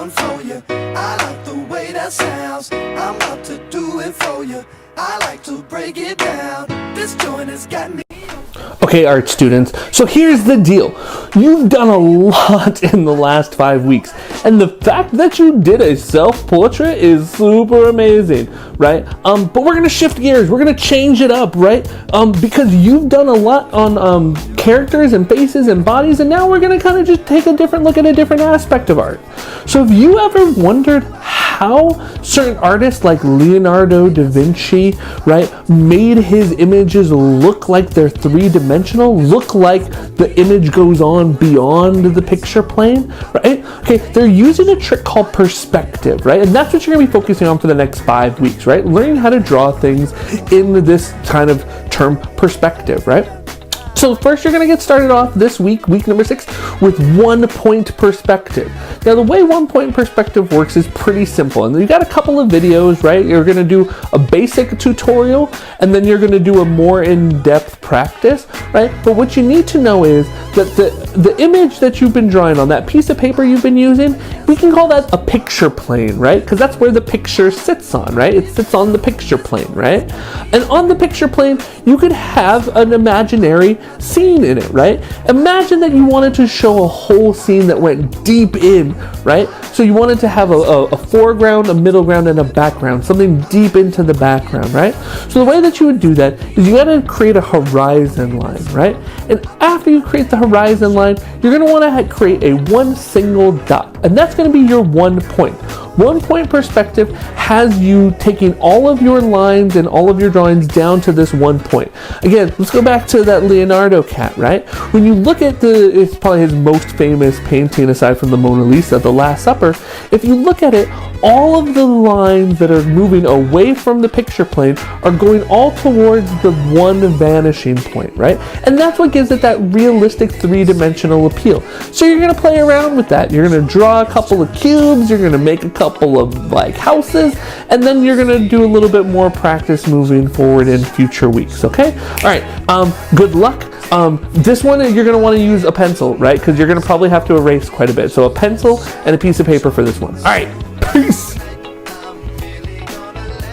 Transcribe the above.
one for you. I like the way that sounds. I'm about to do it for you. I like to break it down. This joint has got me. Okay, art students, so here's the deal. You've done a lot in the last 5 weeks, and the fact that you did a self-portrait is super amazing, right? But we're gonna shift gears, we're gonna change it up, right? Because you've done a lot on characters and faces and bodies, and now we're gonna kind of just take a different look at a different aspect of art. So have you ever wondered how certain artists like Leonardo da Vinci, right, made his images look like they're three-dimensional, look like the image goes on beyond the picture plane, right? Okay, they're using a trick called perspective, right? And that's what you're gonna be focusing on for the next 5 weeks, right? Learning how to draw things in this kind of term perspective, right? So first you're gonna get started off this week, week number 6, with 1 point perspective. Now the way 1 point perspective works is pretty simple. And you got a couple of videos, right? You're gonna do a basic tutorial and then you're gonna do a more in-depth practice, right? But what you need to know is that the image that you've been drawing on, that piece of paper you've been using, we can call that a picture plane, right? Because that's where the picture sits on, right? It sits on the picture plane, right? And on the picture plane, you could have an imaginary scene in it, right? Imagine that you wanted to show a whole scene that went deep in, right? So you wanted to have a foreground, a middle ground, and a background, something deep into the background, right? So the way that you would do that is you gotta create a horizon line, right? And after you create the horizon line, you're gonna wanna create a one single dot, and that's gonna be your 1 point. 1 point perspective has you taking all of your lines and all of your drawings down to this 1 point. Again, let's go back to that Leonardo cat, right? When you look at it's probably his most famous painting aside from the Mona Lisa, The Last Supper. If you look at it, all of the lines that are moving away from the picture plane are going all towards the one vanishing point, right? And that's what gives it that realistic three-dimensional appeal. So you're gonna play around with that. You're gonna draw a couple of cubes, you're gonna make a couple of like houses, and then you're gonna do a little bit more practice moving forward in future weeks, okay? All right, good luck. This one, you're gonna wanna use a pencil, right? Because you're gonna probably have to erase quite a bit. So a pencil and a piece of paper for this one. All right, peace.